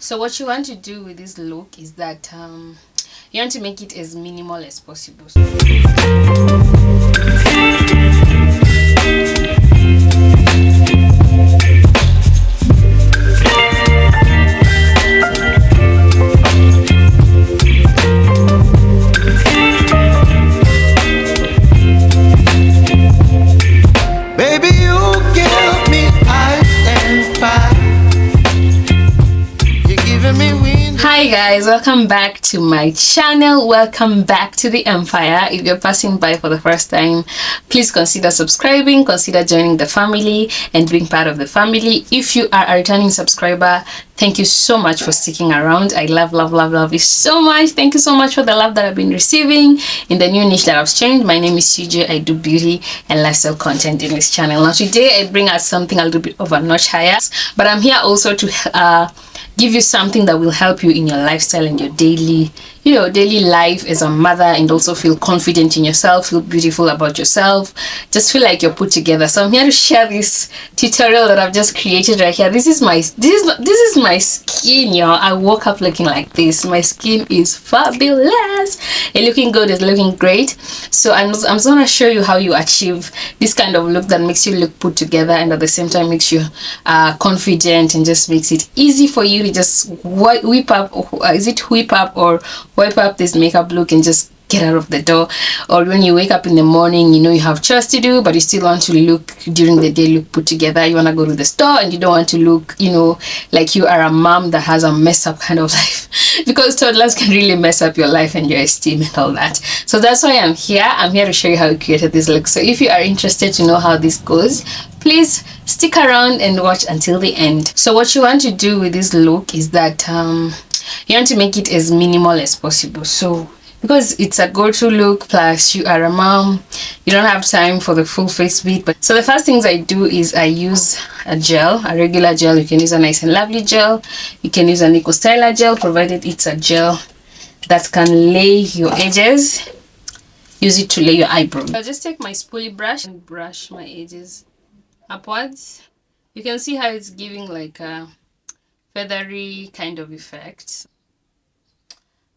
So what you want to do with this look is that you want to make it as minimal as possible. Baby, you give me ice and fire. You're giving me wind. Hi guys, welcome back to my channel. Welcome back to the empire. If you're passing by for the first time, please consider subscribing, consider joining the family and being part of the family. If you are a returning subscriber, thank you so much for sticking around. I love you so much. Thank you so much for the love that I've been receiving in the new niche that I've changed. My name is CJ. I do beauty and lifestyle content in this channel. Now today I bring out something a little bit of a notch higher, but I'm here also to give you something that will help you in your lifestyle and your daily life as a mother, and also feel confident in yourself, feel beautiful about yourself, just feel like you're put together. So I'm here to share this tutorial that I've just created right here. This is my skin, y'all. I woke up looking like this. My skin is fabulous. It's looking good, it's looking great. So I'm just gonna show you how you achieve this kind of look that makes you look put together and at the same time makes you confident and just makes it easy for you to just whip up this makeup look and just get out of the door. Or when you wake up in the morning, you know you have chores to do, but you still want to look during the day, look put together. You want to go to the store and you don't want to look, like you are a mom that has a messed up kind of life, because toddlers can really mess up your life and your esteem and all that. So that's why I'm here to show you how I created this look. So if you are interested to know how this goes, please stick around and watch until the end. So what you want to do with this look is that you want to make it as minimal as possible. So because it's a go-to look, plus you are a mom, you don't have time for the full face beat. But so the first things I do is I use a regular gel. You can use a Nice and Lovely gel, you can use a Nico Styler gel, provided it's a gel that can lay your edges. Use it to lay your eyebrows. I'll just take my spoolie brush and brush my edges upwards. You can see how it's giving like a feathery kind of effect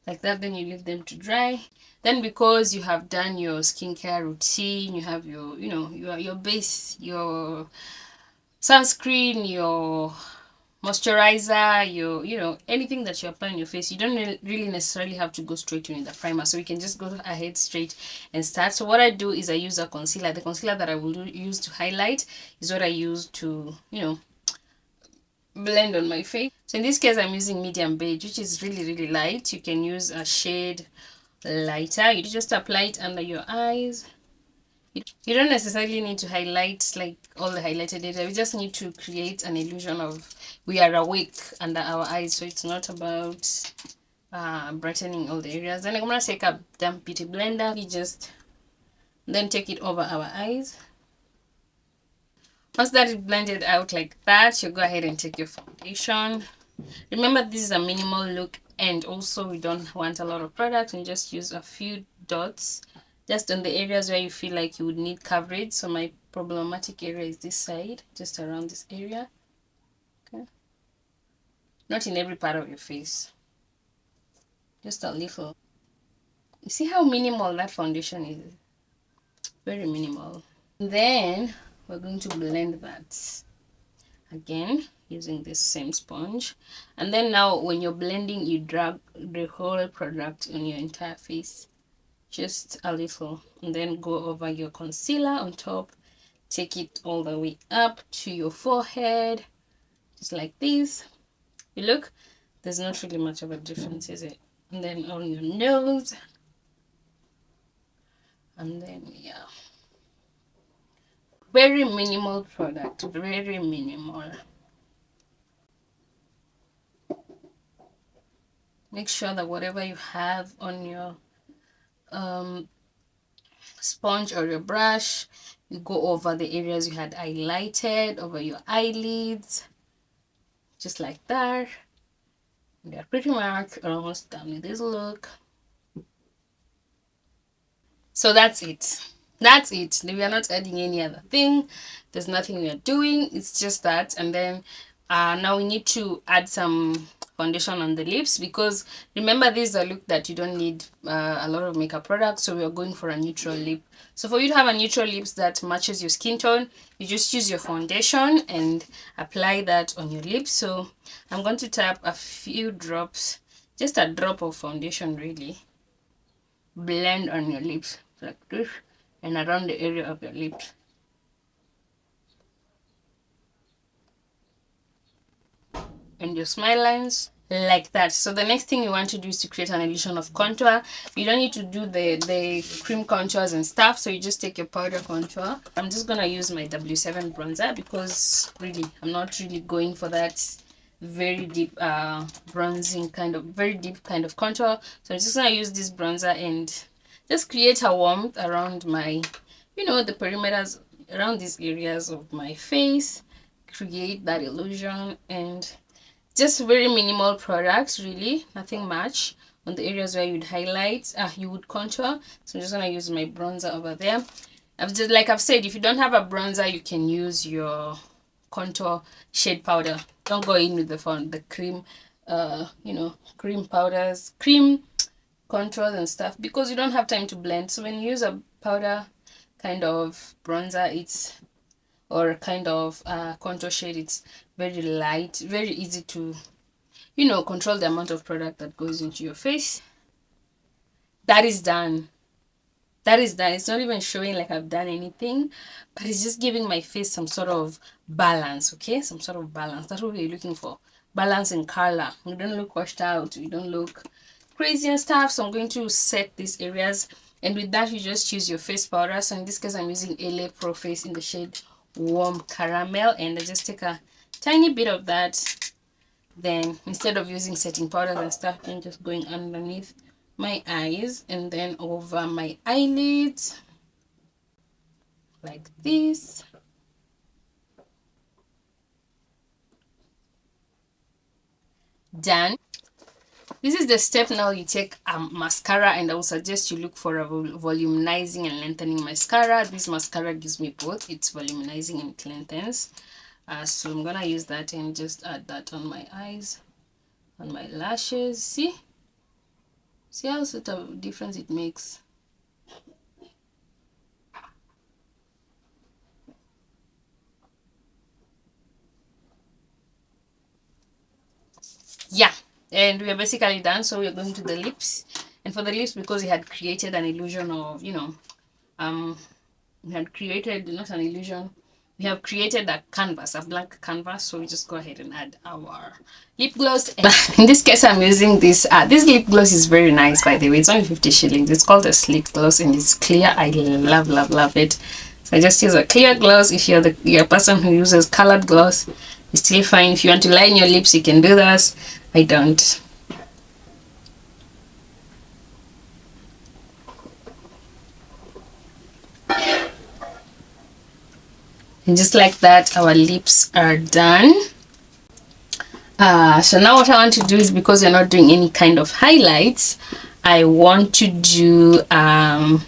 like that. Then you leave them to dry. Then because you have done your skincare routine, you have your your base, your sunscreen, your moisturizer, your anything that you apply on your face, you don't really necessarily have to go straight to the primer. So we can just go ahead straight and start. So what I do is I use a concealer. The concealer that I will use to highlight is what I use to blend on my face. So in this case I'm using medium beige, which is really light. You can use a shade lighter. You just apply it under your eyes. You don't necessarily need to highlight like all the highlighted area. We just need to create an illusion of we are awake under our eyes. So it's not about brightening all the areas. Then I'm gonna take a damp beauty blender. We just then take it over our eyes. Once that is blended out like that, you go ahead and take your foundation. Remember, this is a minimal look, and also we don't want a lot of product, and just use a few dots just on the areas where you feel like you would need coverage. So my problematic area is this side, just around this area. Okay, not in every part of your face, just a little. You see how minimal that foundation is? Very minimal. And then we're going to blend that again using this same sponge. And then now when you're blending, you drag the whole product on your entire face, just a little, and then go over your concealer on top. Take it all the way up to your forehead, just like this. You look, there's not really much of a difference, is it? And then on your nose, and then very minimal product, very minimal. Make sure that whatever you have on your sponge or your brush, you go over the areas you had highlighted, over your eyelids, just like that. We are pretty much almost done with this look. So that's it. We are not adding any other thing. There's nothing we are doing. It's just that. And then now we need to add some foundation on the lips, because remember, this is a look that you don't need a lot of makeup products, so we are going for a neutral lip. So for you to have a neutral lips that matches your skin tone, you just use your foundation and apply that on your lips. So I'm going to tap a few drops, just a drop of foundation really, blend on your lips like this and around the area of your lips. And your smile lines like that. So the next thing you want to do is to create an illusion of contour. You don't need to do the cream contours and stuff, so you just take your powder contour. I'm just gonna use my W7 bronzer because really I'm not really going for that very deep bronzing kind of, very deep kind of contour. So I'm just gonna use this bronzer and just create a warmth around my, you know, the perimeters around these areas of my face, create that illusion. And just very minimal products, really nothing much on the areas where you'd highlight, you would contour. So I'm just gonna use my bronzer over there. Like I've said, if you don't have a bronzer, you can use your contour shade powder. Don't go in with the cream, you know, cream powders, cream contours and stuff, because you don't have time to blend. So when you use a powder kind of bronzer, it's, or kind of contour shade, it's very light, very easy to, you know, control the amount of product that goes into your face. That is done. That is done. It's not even showing like I've done anything, but it's just giving my face some sort of balance, okay? Some sort of balance. That's what we're looking for. Balance in color. We don't look washed out. We don't look crazy and stuff. So I'm going to set these areas. And with that, you just use your face powder. So in this case, I'm using LA Pro Face in the shade Warm Caramel. And I just take a tiny bit of that. Then instead of using setting powders and stuff, I'm just going underneath my eyes and then over my eyelids like this. Done. This is the step. Now you take a mascara, and I will suggest you look for a volumizing and lengthening mascara. This mascara gives me both. It's volumizing and lengthens. So I'm gonna use that and just add that on my eyes, on my lashes. See how sort of difference it makes. Yeah, and we are basically done. So we're going to the lips, and for the lips, because we had created an illusion of, you know, we had created, not an illusion, we have created a canvas, a blank canvas. So we just go ahead and add our lip gloss. In this case, I'm using this this lip gloss is very nice, by the way. It's only 50 shillings. It's called a Sleek Gloss and it's clear. I love it. So I just use a clear gloss. If you're a person who uses colored gloss, it's still fine. If you want to line your lips, you can do that. I don't. And just like that, our lips are done. So now what I want to do is, because we're not doing any kind of highlights, I want to do a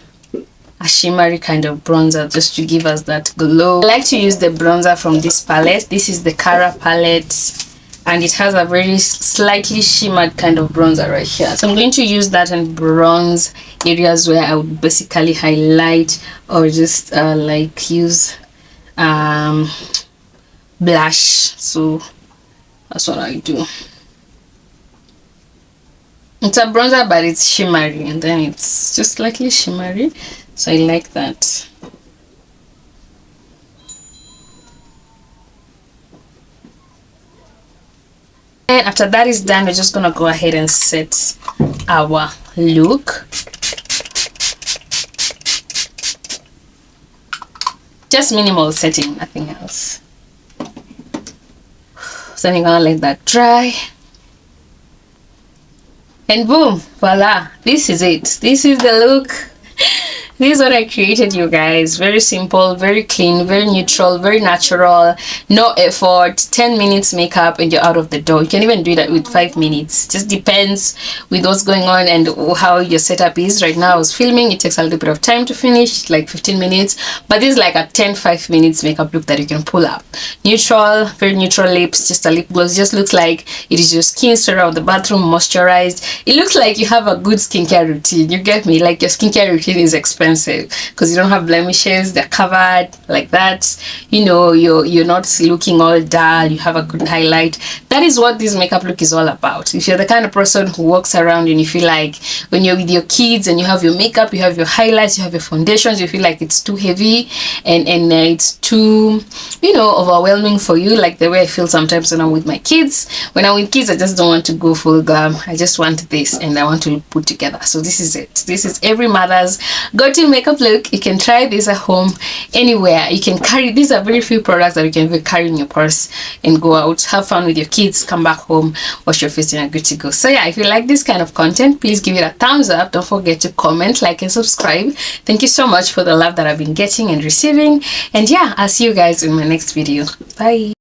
shimmery kind of bronzer just to give us that glow. I like to use the bronzer from this palette. This is the Cara palette, and it has a very slightly shimmered kind of bronzer right here. So I'm going to use that and bronze areas where I would basically highlight or just like use blush. So that's what I do. It's a bronzer, but it's shimmery, and then it's just slightly shimmery, so I like that. And after that is done, we're just gonna go ahead and set our look. Just minimal setting, nothing else. So I'm gonna let that dry. And boom, voila, this is it. This is the look. This is what I created, you guys. Very simple, very clean, very neutral, very natural, no effort. 10 minutes makeup and you're out of the door. You can even do that with 5 minutes. Just depends with what's going on and how your setup is. Right now I was filming, it takes a little bit of time to finish, like 15 minutes, but this is like a 5 minutes makeup look that you can pull up. Neutral, very neutral lips, just a lip gloss. Just looks like it is your skin straight out of the bathroom, moisturized. It looks like you have a good skincare routine. You get me? Like your skincare routine is expensive because you don't have blemishes, they're covered like that. You know, you're not looking all dull, you have a good highlight. That is what this makeup look is all about. If you're the kind of person who walks around and you feel like when you're with your kids and you have your makeup, you have your highlights, you have your foundations, you feel like it's too heavy and it's too, you know, overwhelming for you, like the way I feel sometimes when I'm with my kids. When I'm with kids, I just don't want to go full glam. I just want this and I want to put together. So this is it. This is every mother's go-to makeup look. You can try this at home, anywhere. You can carry, these are very few products that you can even carry in your purse and go out, have fun with your kids, come back home, wash your face and you're good to go. So yeah, if you like this kind of content, please give it a thumbs up. Don't forget to comment, like and subscribe. Thank you so much for the love that I've been getting and receiving. And yeah, I'll see you guys in my next video. Bye.